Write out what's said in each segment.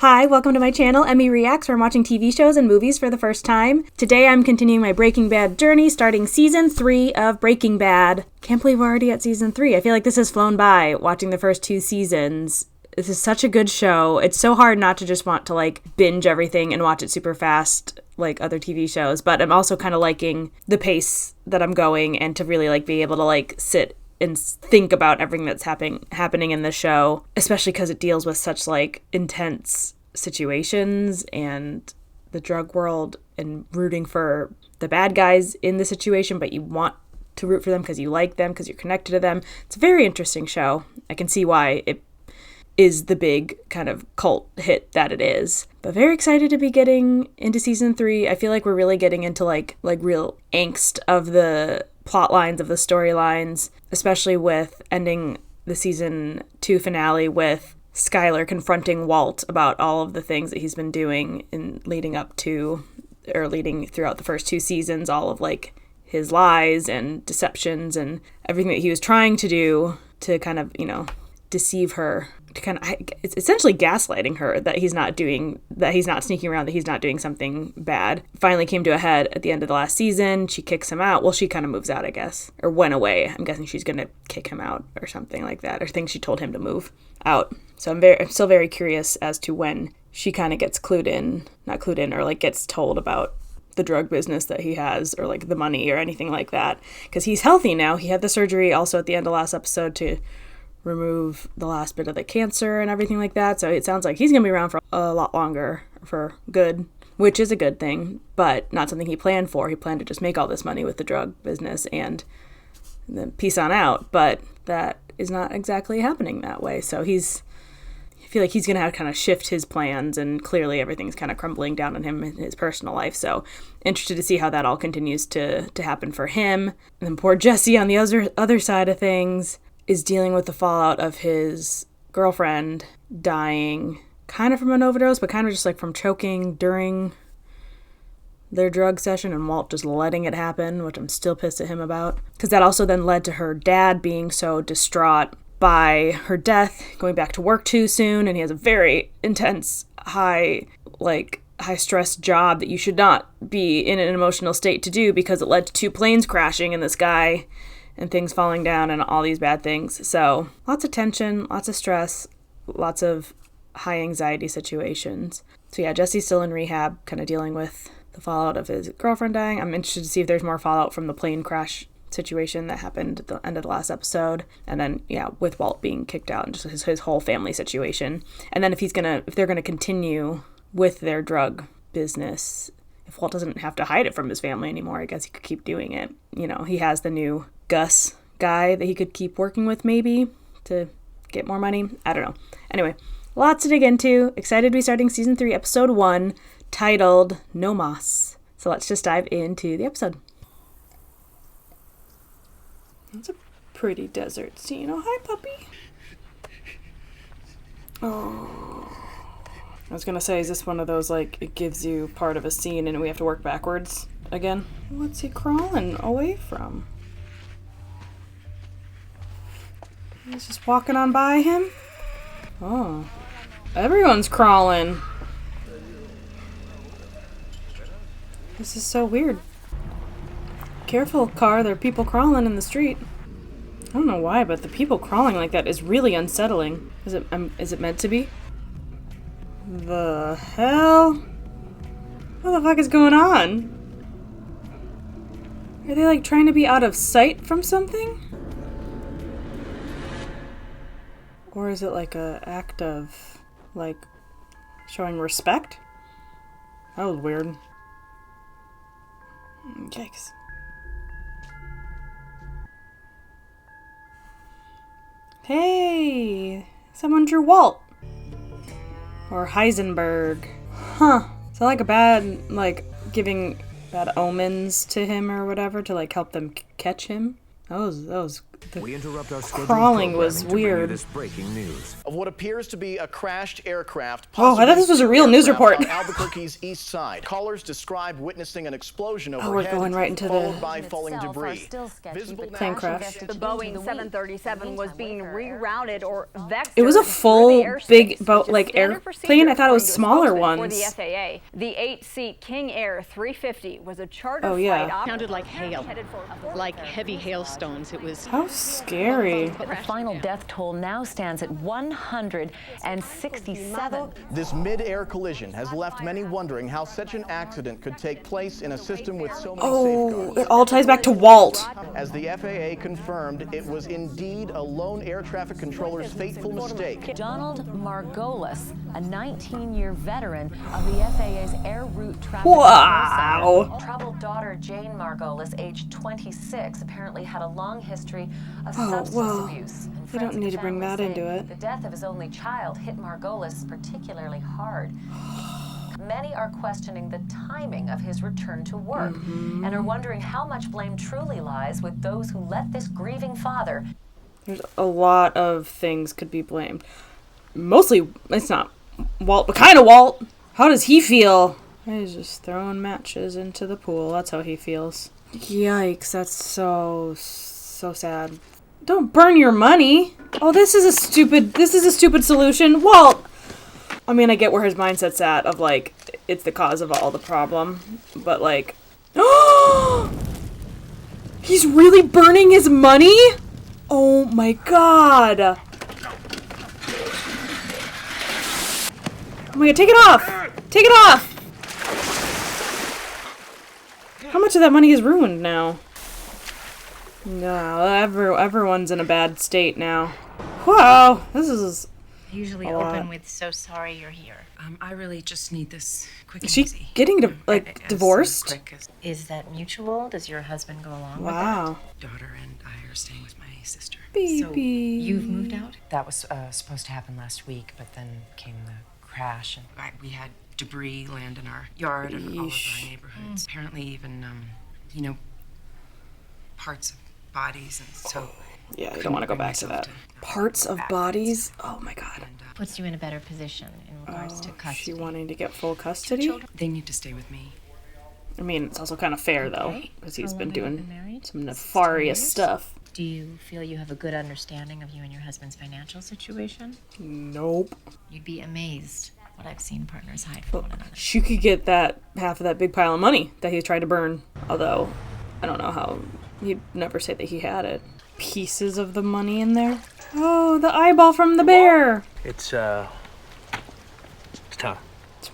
Hi, welcome to my channel, Emmy Reacts, where I'm watching TV shows and movies for the first time. Today I'm continuing my Breaking Bad journey, starting Season 3 of Breaking Bad. Can't believe we're already at Season 3. I feel like this has flown by, watching the first 2 seasons. This is such a good show. It's so hard not to just want to, binge everything and watch it super fast, like other TV shows, but I'm also kind of liking the pace that I'm going and to really, be able to, sit and think about everything that's happening in the show, especially because it deals with such intense situations and the drug world and rooting for the bad guys in the situation, but you want to root for them because you like them, because you're connected to them. It's a very interesting show. I can see why it is the big kind of cult hit that it is. But very excited to be getting into Season 3. I feel like we're really getting into real angst of the plot lines, of the storylines, especially with ending the Season 2 finale with Skylar confronting Walt about all of the things that he's been doing in leading throughout the first 2 seasons, all of his lies and deceptions and everything that he was trying to do to kind of, deceive her, it's essentially gaslighting her that he's not sneaking around, that he's not doing something bad. Finally came to a head at the end of the last season. She kicks him out. Well, she kind of moves out, I guess, or went away. I'm guessing she's going to kick him out or something like that, or think she told him to move out. So I'm still very curious as to when she kind of gets gets told about the drug business that he has, or the money or anything like that, because he's healthy now. He had the surgery also at the end of last episode to remove the last bit of the cancer and everything like that. So it sounds like he's going to be around for a lot longer, for good, which is a good thing, but not something he planned for. He planned to just make all this money with the drug business and then peace on out, but that is not exactly happening that way. So I feel like he's going to have to kind of shift his plans, and clearly everything's kind of crumbling down on him in his personal life. So interested to see how that all continues to happen for him. And then poor Jesse on the other side of things is dealing with the fallout of his girlfriend dying, kind of from an overdose, but kind of just from choking during their drug session, and Walt just letting it happen, which I'm still pissed at him about. Because that also then led to her dad being so distraught by her death, going back to work too soon, and he has a very intense, high stress job that you should not be in an emotional state to do, because it led to 2 planes crashing in the sky and things falling down and all these bad things. So lots of tension, lots of stress, lots of high anxiety situations. So yeah, Jesse's still in rehab, kind of dealing with the fallout of his girlfriend dying. I'm interested to see if there's more fallout from the plane crash situation that happened at the end of the last episode. And then, yeah, with Walt being kicked out and just his whole family situation. And then if they're gonna continue with their drug business, if Walt doesn't have to hide it from his family anymore, I guess he could keep doing it. He has the new Gus guy that he could keep working with, maybe, to get more money. I don't know. Anyway, lots to dig into. Excited to be starting Season 3, Episode 1, titled No Mas. So let's just dive into the episode. That's a pretty desert scene. Oh, hi, puppy. Oh. I was gonna say, is this one of those, it gives you part of a scene and we have to work backwards again? What's he crawling away from? He's just walking on by him? Oh. Everyone's crawling. This is so weird. Careful, car. There are people crawling in the street. I don't know why, but the people crawling like that is really unsettling. Is it meant to be? The hell? What the fuck is going on? Are they trying to be out of sight from something? Or is it a act of showing respect? That was weird. Yikes. Hey! Someone drew Walt! Or Heisenberg. Huh. Is that a bad, giving bad omens to him or whatever to help them catch him? That was We interrupt our crawling was weird. This breaking news of what appears to be a crashed aircraft. Oh, I thought this was a real news report. On Albuquerque's east side. Callers describe witnessing an explosion overhead, we're going right into followed by falling debris. Plane crash. The Boeing 737 was being rerouted or vectored. It was a full big boat, like airplane. I thought it was smaller ones. For the FAA, the 8-seat King Air 350 was a charter yeah. flight. Sounded like hail, like heavy hailstones. It was How scary. The final death toll now stands at 167. This mid-air collision has left many wondering how such an accident could take place in a system with so many safeguards. It all ties back to Walt. As the FAA confirmed, it was indeed a lone air traffic controller's fateful mistake. Donald Margolis, a 19-year veteran of the FAA's Air Route Traffic Wow. Control Center. Troubled daughter Jane Margolis, age 26, apparently had a long history of substance abuse. And they don't need to bring that into it. The death of his only child hit Margolis particularly hard. Many are questioning the timing of his return to work and are wondering how much blame truly lies with those who let this grieving father. There's a lot of things could be blamed. Mostly, it's not Walt, but kind of Walt. How does he feel? He's just throwing matches into the pool. That's how he feels. Yikes, that's so sad. Don't burn your money. Oh, this is a stupid solution. Walt! I mean, I get where his mindset's at of, like, it's the cause of all the problem. But, like, he's really burning his money? Oh my god. Oh my god, take it off! Take it off! How much of that money is ruined now? No, everyone's in a bad state now. Wow, this is usually open with "so sorry you're here." I really just need this quick and Is she easy. getting divorced? Quick is that mutual? Does your husband go along Wow. with that? Daughter and I are staying with my sister. Baby. So you've moved out? That was supposed to happen last week, but then came the crash. And We had debris land in our yard and all of our neighborhoods. Apparently even, parts of bodies, and so... Yeah, you don't want to go back to that. Parts of bodies? Oh my god. Puts you in a better position in regards to custody. She wanting to get full custody? They need to stay with me. I mean, it's also kind of fair, though, because he's been doing some nefarious stuff. Do you feel you have a good understanding of you and your husband's financial situation? Nope. You'd be amazed what I've seen partners hide from one another. She could get that half of that big pile of money that he tried to burn. Although, I don't know how. He'd never say that he had it. Pieces of the money in there. Oh, the eyeball from the bear. It's time. To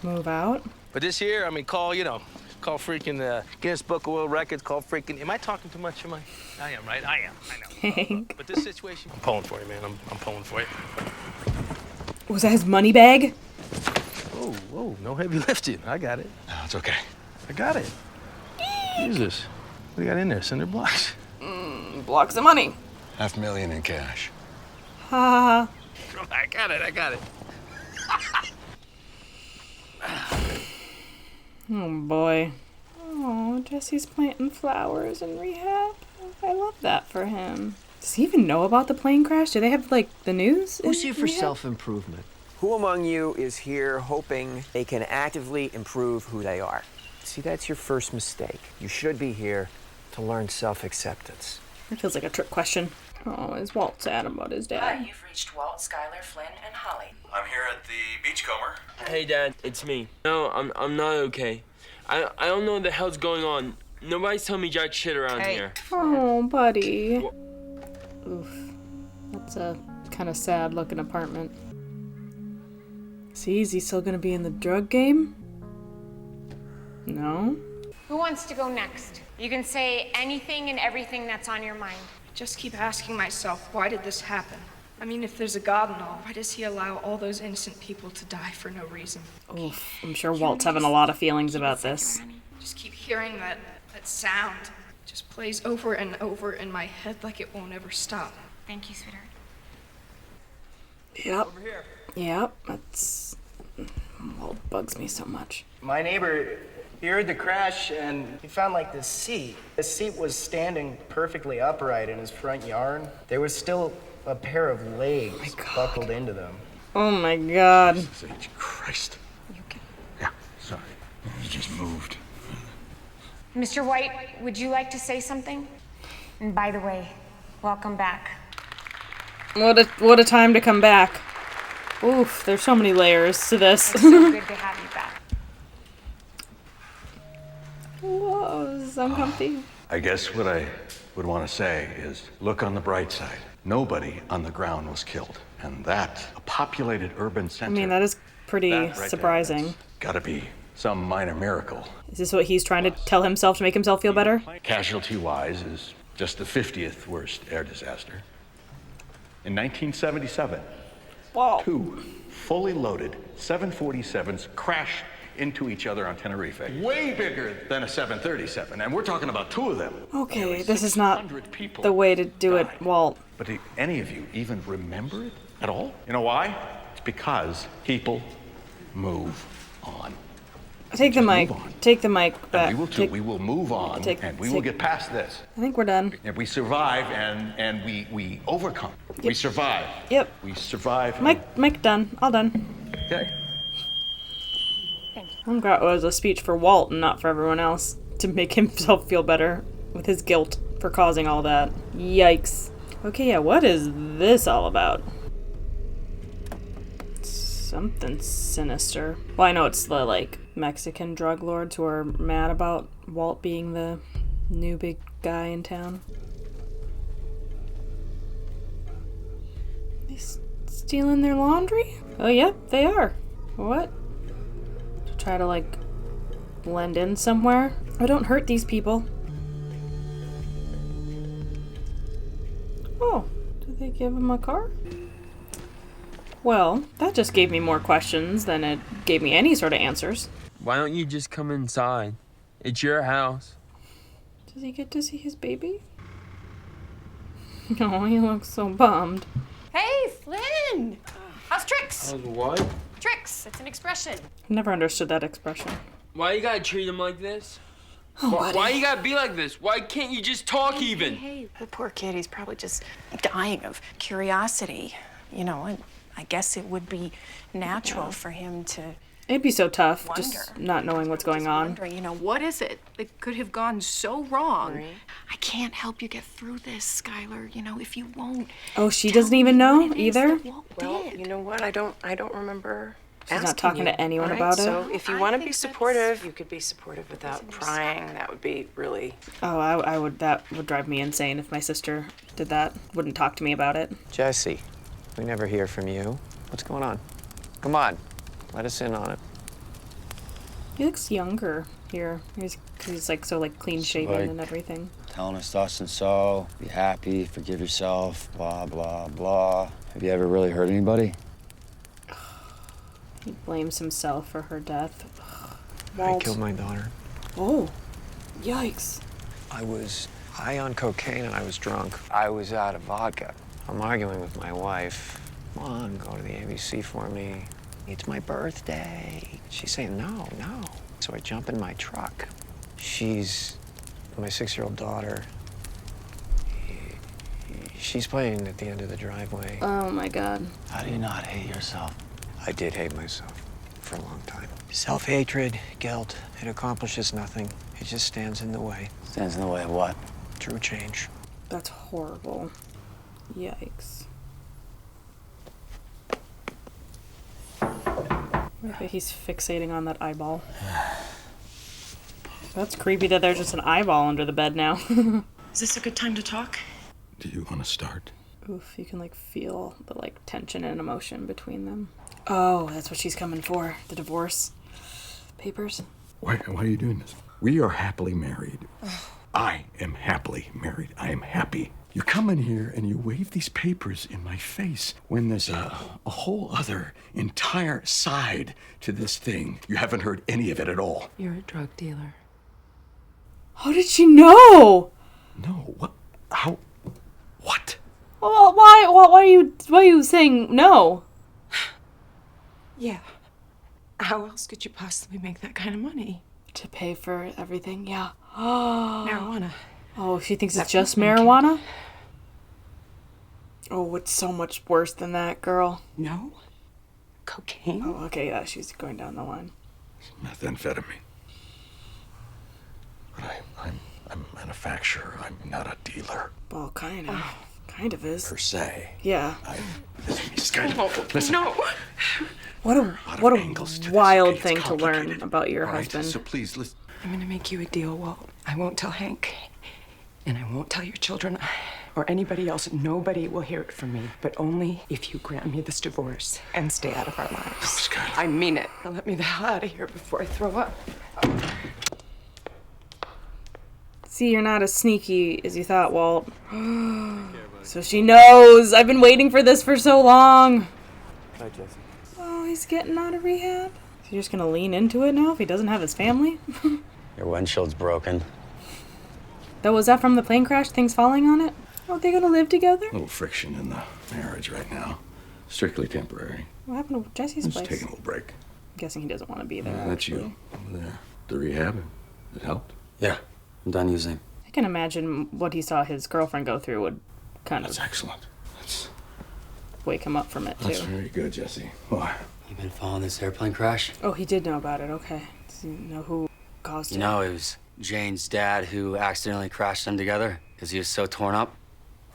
move out? But this year, I mean, call freaking Guinness Book of World Records, call freaking, am I talking too much? I am, right? I am, I know. Hank. But this situation, I'm pulling for you, man. I'm pulling for you. Was that his money bag? Whoa, no heavy lifting. I got it. No, it's okay. I got it. Jesus. What do you got in there? Cinder blocks? Blocks of money. $500,000 in cash. Ha. I got it. Oh boy. Oh, Jesse's planting flowers in rehab. I love that for him. Does he even know about the plane crash? Do they have, like, the news? Who's here for self-improvement? Who among you is here hoping they can actively improve who they are? See, that's your first mistake. You should be here to learn self-acceptance. It feels like a trick question. Oh, is Walt sad about his dad? Hi, you've reached Walt, Skylar, Flynn, and Holly. I'm here at the Beachcomber. Hey, Dad, it's me. No, I'm not okay. I don't know what the hell's going on. Nobody's telling me jack shit around here. Oh, buddy. Oof. That's a kind of sad-looking apartment. See, is he still gonna be in the drug game? No? Who wants to go next? You can say anything and everything that's on your mind. I just keep asking myself, why did this happen? I mean, if there's a God and all, why does he allow all those innocent people to die for no reason? Oof, I'm sure Walt's having a lot of feelings about this. Just keep hearing that sound. It just plays over and over in my head like it won't ever stop. Thank you, sweetheart. Yep. Yep, that's... Walt bugs me so much. My neighbor He heard the crash and he found like this seat. The seat was standing perfectly upright in his front yard. There was still a pair of legs buckled into them. Oh my God. Jesus Christ. Yeah, sorry. You just moved. Mr. White, would you like to say something? And by the way, welcome back. What a time to come back. Oof, there's so many layers to this. It's so good to have you back. Whoa, this is uncomfy. I guess what I would want to say is look on the bright side. Nobody on the ground was killed. And that, a populated urban center. I mean, that is pretty surprising. Gotta be some minor miracle. Is this what he's trying to tell himself to make himself feel better? Casualty-wise is just the 50th worst air disaster. In 1977, two fully loaded 747s crashed into each other on Tenerife. Way bigger than a 737, and we're talking about two of them. Okay, this is not the way to do it, Walt. But do any of you even remember it at all? You know why? It's because people move on. Take the mic. Take the mic back. And we will too. We will move on, and we will get past this. I think we're done. And we survive, and we overcome. Yep. We survive. Yep. We survive. Mic done. All done. Okay. I'm glad it was a speech for Walt and not for everyone else to make himself feel better with his guilt for causing all that. Yikes. Okay, yeah, what is this all about? Something sinister. Well, I know it's the, like, Mexican drug lords who are mad about Walt being the new big guy in town. They stealing their laundry? Oh, yep, they are. What? To try to, like, blend in somewhere? Oh, don't hurt these people. Oh, did they give him a car? Well, that just gave me more questions than it gave me any sort of answers. Why don't you just come inside? It's your house. Does he get to see his baby? Oh, he looks so bummed. Hey, Flynn! How's Tricks? How's what? Tricks, it's an expression. I've never understood that expression. Why you gotta treat him like this? Oh, why you gotta be like this? Why can't you just talk even? Hey, the poor kid, he's probably just dying of curiosity. You know, and I guess it would be natural for him to It'd be so tough, just not knowing what's going on. wondering, you know, what is it that could have gone so wrong? I can't help you get through this, Skylar, you know, if you won't. Oh, she doesn't even know either? Well, you know what? I don't remember. She's not talking to anyone about it? So if you want to be supportive, you could be supportive without prying. That would be really... Oh, I would. That would drive me insane if my sister did that. Wouldn't talk to me about it. Jesse, we never hear from you. What's going on? Come on, let us in on it. He looks younger here. He's like so like clean shaven and everything. Telling us thus and so, be happy, forgive yourself, blah, blah, blah. Have you ever really hurt anybody? He blames himself for her death. I killed my daughter. Oh, yikes. I was high on cocaine and I was drunk. I was out of vodka. I'm arguing with my wife. Come on, go to the ABC for me. It's my birthday. She's saying, no. So I jump in my truck. She's my 6-year-old daughter. She's playing at the end of the driveway. Oh my God. How do you not hate yourself? I did hate myself for a long time. Self-hatred, guilt, it accomplishes nothing. It just stands in the way. Stands in the way of what? True change. That's horrible. Yikes. Maybe he's fixating on that eyeball. That's creepy that there's just an eyeball under the bed now. Is this a good time to talk? Do you want to start? Oof, you can like feel the like tension and emotion between them. Oh, that's what she's coming for. The divorce papers. Why are you doing this? We are happily married. I am happily married. I am happy. You come in here and you wave these papers in my face when there's a whole other entire side to this thing. You haven't heard any of it at all. You're a drug dealer. How did she know? No, what? How? What? Well, why are you saying no? Yeah. How else could you possibly make that kind of money? To pay for everything, yeah. Marijuana. Oh, she thinks it's That's just nothing, marijuana? Oh, it's so much worse than that, girl. No. Cocaine? Oh, okay, yeah, she's going down the line. Methamphetamine. But I'm a manufacturer. I'm not a dealer. Well, kind of. Kind of is. Per se. Yeah. Listen. No. What a wild thing to learn about your husband. So please, listen. I'm gonna make you a deal, Walt. I won't tell Hank. And I won't tell your children or anybody else. Nobody will hear it from me, but only if you grant me this divorce and stay out of our lives. Oh, Skylar. I mean it. Now let me the hell out of here before I throw up. See, you're not as sneaky as you thought, Walt. So she knows. I've been waiting for this for so long. Hi, Jesse. Oh, he's getting out of rehab. So you're just gonna lean into it now if he doesn't have his family? Your windshield's broken. Though, was that from the plane crash? Things falling on it? Are they gonna live together? A little friction in the marriage right now. Strictly temporary. What happened to Jesse's place? Just taking a little break. I'm guessing he doesn't want to be there. That's actually. you over there. The rehab. It helped. Yeah, I'm done using. I can imagine what he saw his girlfriend go through would kind That's of excellent. That's wake him up from it, too. That's very good, Jesse. Why? You been following this airplane crash? Oh, he did know about it. Okay. Does he know who caused it? You know, it was Jane's dad who accidentally crashed them together because he was so torn up.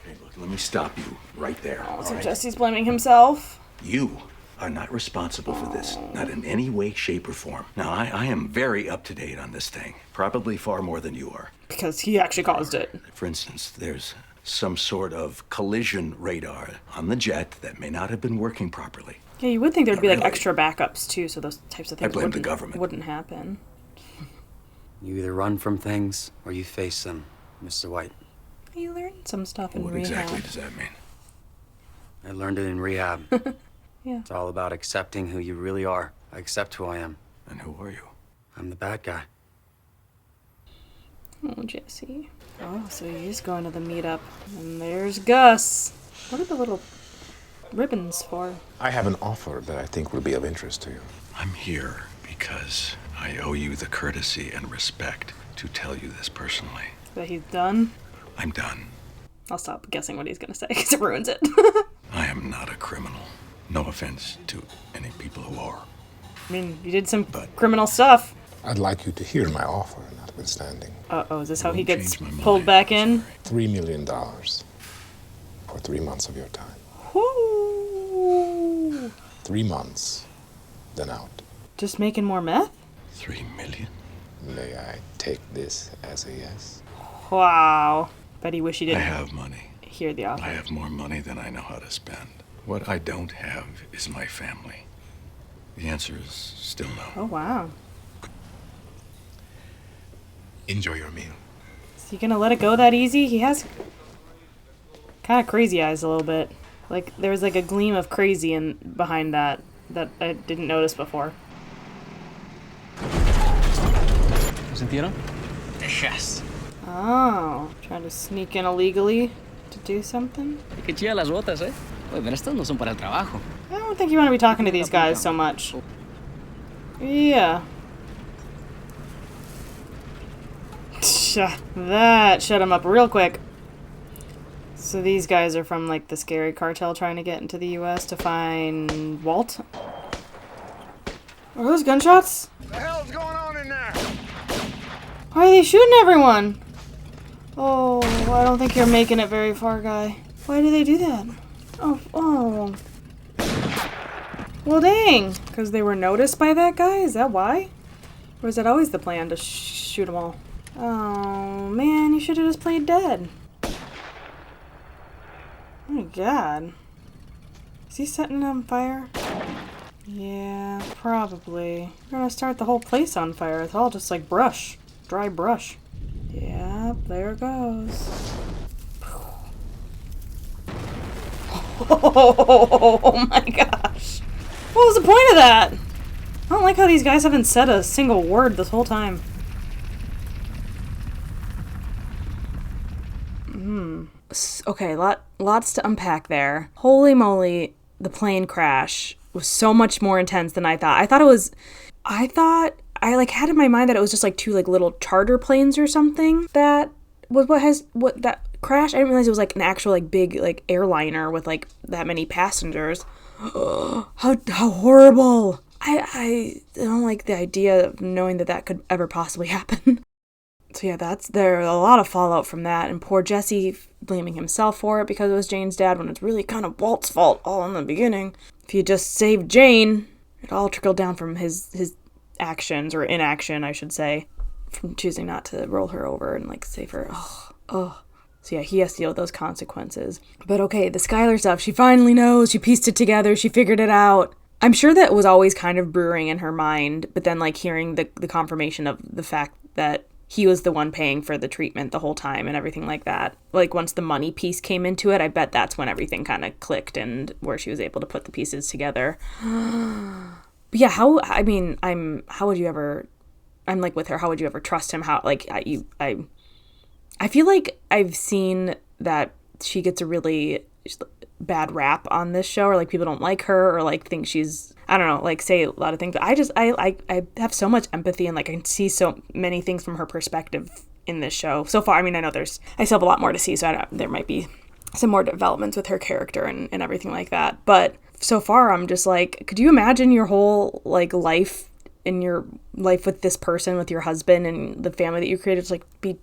Hey, look, let me stop you right there. Oh, so all right? Jesse's blaming himself? You are not responsible for this. Not in any way, shape, or form. Now, I am very up to date on this thing. Probably far more than you are. Because he actually caused it. For instance, there's some sort of collision radar on the jet that may not have been working properly. Yeah, you would think there'd Not be like really. extra backups too, so those types of things I blame the government. wouldn't happen. You either run from things or you face them, Mr. White. You learned some stuff in What rehab. exactly does that mean? I learned it in rehab. Yeah. It's all about accepting who you really are. I accept who I am. And who are you? I'm the bad guy. Oh, Jesse. Oh, so he's going to the meetup. And there's Gus. What are the little ribbons for? I have an offer that I think will be of interest to you. I'm here because I owe you the courtesy and respect to tell you this personally. That he's done? I'm done. I'll stop guessing what he's going to say because it ruins it. I am not a criminal. No offense to any people who are. I mean, you did some criminal stuff. I'd like you to hear my offer, notwithstanding. Uh-oh, is this how he gets pulled back in? $3 million for 3 months of your time. Woo! 3 months, then out. Just making more meth? 3 million? May I take this as a yes? Wow. Bet he wish he didn't I have money. hear the offer. I have more money than I know how to spend. What I don't have is my family. The answer is still no. Oh, wow. Enjoy your meal. Is he gonna let it go that easy? He has kind of crazy eyes a little bit. Like, there was like a gleam of crazy in behind that I didn't notice before. ¿Sintieron? Yes. Oh, trying to sneak in illegally to do something? Qué chidas las botas, eh? Oye, pero estas no son para el trabajo. I don't think you want to be talking to these guys so much. Yeah. That shut him up real quick. So these guys are from like the scary cartel trying to get into the US to find Walt? Are those gunshots? What the hell's going on in there? Why are they shooting everyone? Oh, I don't think you're making it very far, guy. Why do they do that? Oh. Well, dang. Because they were noticed by that guy? Is that why? Or is that always the plan to shoot them all? Oh, man, you should have just played dead. Oh my god. Is he setting it on fire? Yeah, probably. We're gonna start the whole place on fire. It's all just like brush. Dry brush. Yep, there it goes. Oh my gosh. What was the point of that? I don't like how these guys haven't said a single word this whole time. Okay, lots to unpack there. Holy moly, the plane crash was so much more intense than I thought. I thought I like had in my mind that it was just like two like little charter planes or something that was what that crashed. I didn't realize it was like an actual like big like airliner with like that many passengers. How horrible. I don't like the idea of knowing that could ever possibly happen. So yeah, there's a lot of fallout from that, and poor Jesse blaming himself for it because it was Jane's dad when it's really kind of Walt's fault all in the beginning. If he just saved Jane, it all trickled down from his actions, or inaction, I should say, from choosing not to roll her over and like save her. Oh. So yeah, he has to deal with those consequences. But okay, the Skylar stuff, she finally knows, she pieced it together, she figured it out. I'm sure that was always kind of brewing in her mind, but then like hearing the confirmation of the fact that he was the one paying for the treatment the whole time and everything like that. Like once the money piece came into it, I bet that's when everything kind of clicked and where she was able to put the pieces together. But yeah, how would you ever, I'm like with her, how would you ever trust him? How, like, I feel like I've seen that she gets a really bad rap on this show, or like people don't like her, or like think she's, I don't know, like say a lot of things, but I have so much empathy, and like I can see so many things from her perspective in this show so far. I mean, I know I still have a lot more to see, so there might be some more developments with her character and everything like that, but so far I'm just like, could you imagine your whole like life with this person, with your husband and the family that you created, to like be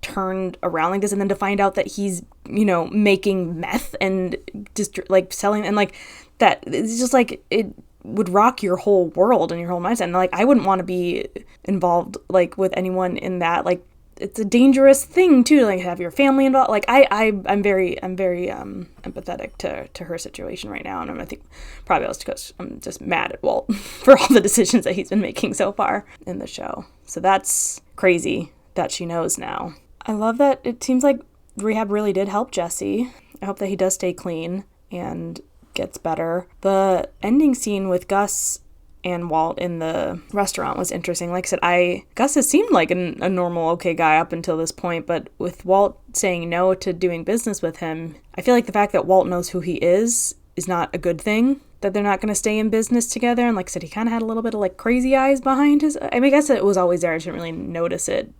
turned around like this, and then to find out that he's, you know, making meth and just like selling, and like that, it's just like it would rock your whole world and your whole mindset. And like I wouldn't want to be involved like with anyone in that. Like it's a dangerous thing too to like have your family involved. Like I'm very empathetic to her situation right now, and I think probably also because I'm just mad at Walt for all the decisions that he's been making so far in the show. So that's crazy that she knows now. I love that it seems like rehab really did help Jesse. I hope that he does stay clean and gets better. The ending scene with Gus and Walt in the restaurant was interesting. Like I said, Gus has seemed like a normal, okay guy up until this point, but with Walt saying no to doing business with him, I feel like the fact that Walt knows who he is not a good thing, that they're not going to stay in business together. And like I said, he kind of had a little bit of like crazy eyes behind his, I mean, I guess it was always there, I didn't really notice it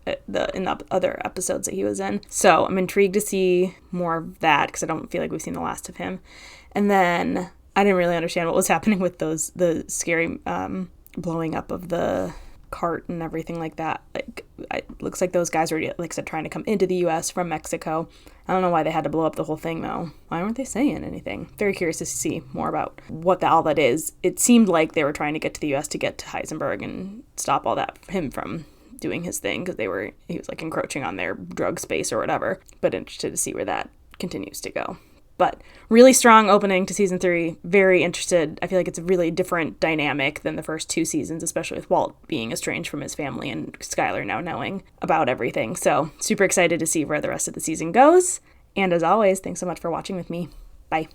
in the other episodes that he was in. So I'm intrigued to see more of that, because I don't feel like we've seen the last of him. And then I didn't really understand what was happening with the scary blowing up of the cart and everything like that. Like it looks like those guys were, like I said, trying to come into the US from Mexico. I don't know why they had to blow up the whole thing though. Why weren't they saying anything? Very curious to see more about what all that is. It seemed like they were trying to get to the US to get to Heisenberg and stop all that, him from doing his thing, because he was like encroaching on their drug space or whatever. But interested to see where that continues to go. But really strong opening to season 3. Very interested. I feel like it's a really different dynamic than the first 2 seasons, especially with Walt being estranged from his family and Skylar now knowing about everything. So super excited to see where the rest of the season goes. And as always, thanks so much for watching with me. Bye.